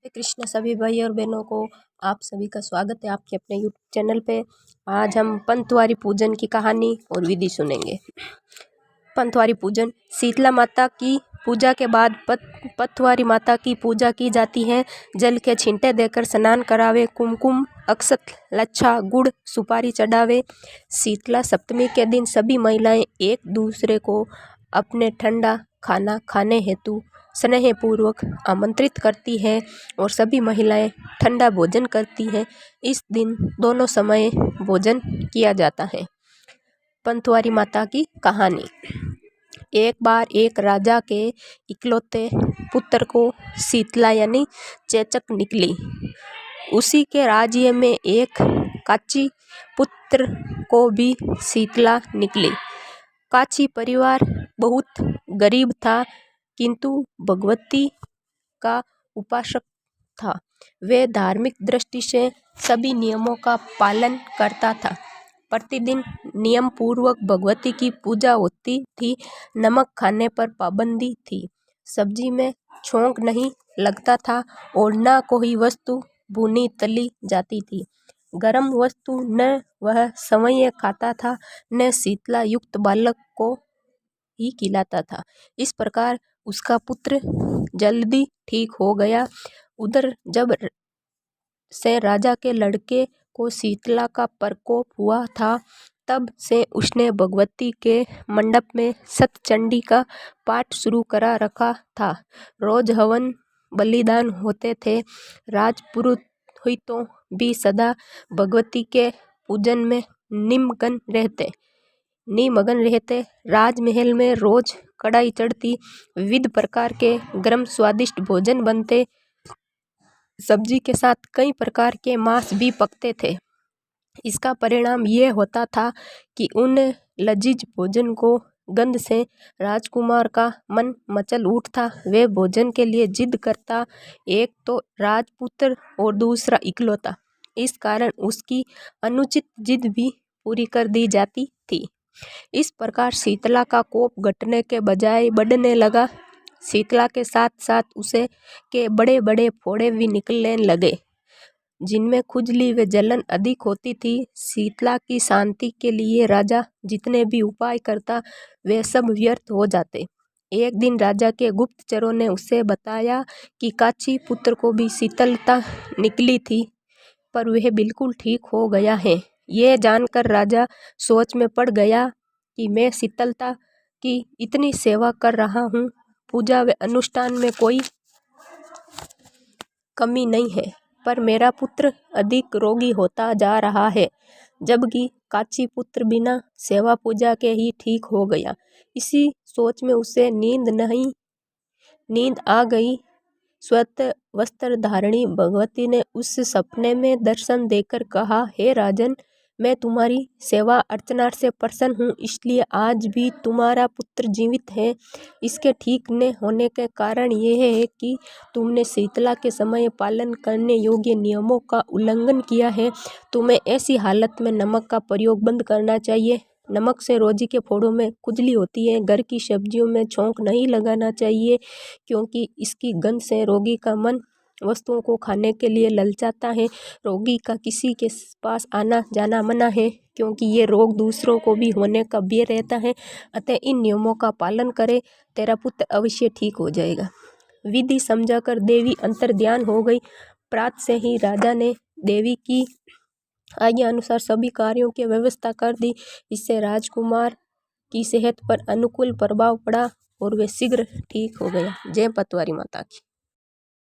हरे कृष्ण सभी भाई और बहनों को आप सभी का स्वागत है आपके अपने YouTube चैनल पे। आज हम पंतवारी पूजन की कहानी और विधि सुनेंगे। पंतवारी पूजन शीतला माता की पूजा के बाद पतवारी माता की पूजा की जाती है। जल के छींटे देकर स्नान करावे, कुमकुम अक्षत लच्छा गुड़ सुपारी चढ़ावे। शीतला सप्तमी के दिन सभी महिलाएं एक दूसरे को अपने ठंडा खाना खाने हेतु स्नेहपूर्वक आमंत्रित करती है और सभी महिलाएं ठंडा भोजन करती हैं। इस दिन दोनों समय भोजन किया जाता है। पंतवारी माता की कहानी। एक बार एक राजा के इकलौते पुत्र को शीतला यानी चेचक निकली। उसी के राज्य में एक काची पुत्र को भी शीतला निकली। काची परिवार बहुत गरीब था किंतु भगवती का उपासक था। वे धार्मिक दृष्टि से सभी नियमों का पालन करता था। प्रतिदिन नियम पूर्वक भगवती की पूजा होती थी। नमक खाने पर पाबंदी थी, सब्जी में छोंक नहीं लगता था और न कोई वस्तु भुनी तली जाती थी। गरम वस्तु न वह समय खाता था, न शीतला युक्त बालक को ही खिलाता था। इस प्रकार उसका पुत्र जल्दी ठीक हो गया। उधर जब से राजा के लड़के को शीतला का प्रकोप हुआ था, तब से उसने भगवती के मंडप में सतचंडी का पाठ शुरू करा रखा था। रोज हवन बलिदान होते थे। राजपुरोहितों भी सदा भगवती के पूजन में निमग्न रहते। राजमहल में रोज कढ़ाई चढ़ती, विविध प्रकार के गर्म स्वादिष्ट भोजन बनते। सब्जी के साथ कई प्रकार के मांस भी पकते थे। इसका परिणाम ये होता था कि उन लजीज भोजन को गंध से राजकुमार का मन मचल उठता। वे भोजन के लिए जिद करता। एक तो राजपुत्र और दूसरा इकलौता, इस कारण उसकी अनुचित जिद भी पूरी कर दी जाती थी। इस प्रकार शीतला का कोप घटने के बजाय बढ़ने लगा। शीतला के साथ साथ उसे के बड़े बड़े फोड़े भी निकलने लगे, जिनमें खुजली व जलन अधिक होती थी। शीतला की शांति के लिए राजा जितने भी उपाय करता, वे सब व्यर्थ हो जाते। एक दिन राजा के गुप्तचरों ने उसे बताया कि काची पुत्र को भी शीतलता निकली थी, पर वह बिल्कुल ठीक हो गया है। ये जानकर राजा सोच में पड़ गया कि मैं शीतलता की इतनी सेवा कर रहा हूँ, पूजा व अनुष्ठान में कोई कमी नहीं है, पर मेरा पुत्र अधिक रोगी होता जा रहा है, जबकि काची पुत्र बिना सेवा पूजा के ही ठीक हो गया। इसी सोच में उसे नींद आ गई। श्वेत वस्त्र धारणी भगवती ने उस सपने में दर्शन देकर कहा, हे राजन, मैं तुम्हारी सेवा अर्चना से प्रसन्न हूँ, इसलिए आज भी तुम्हारा पुत्र जीवित है। इसके ठीक न होने के कारण यह है कि तुमने शीतला के समय पालन करने योग्य नियमों का उल्लंघन किया है। तुम्हें ऐसी हालत में नमक का प्रयोग बंद करना चाहिए। नमक से रोजी के फोड़ों में खुजली होती है। घर की सब्जियों में छोंक नहीं लगाना चाहिए, क्योंकि इसकी गंध से रोगी का मन वस्तुओं को खाने के लिए ललचाता है। रोगी का किसी के पास आना जाना मना है, क्योंकि ये रोग दूसरों को भी होने का भय रहता है। अतः इन नियमों का पालन करे, तेरा पुत्र अवश्य ठीक हो जाएगा। विधि समझाकर देवी अंतर ध्यान हो गई। प्रात से ही राजा ने देवी की आज्ञा अनुसार सभी कार्यों की व्यवस्था कर दी। इससे राजकुमार की सेहत पर अनुकूल प्रभाव पड़ा और वे शीघ्र ठीक हो गया। जय पतवारी माता की।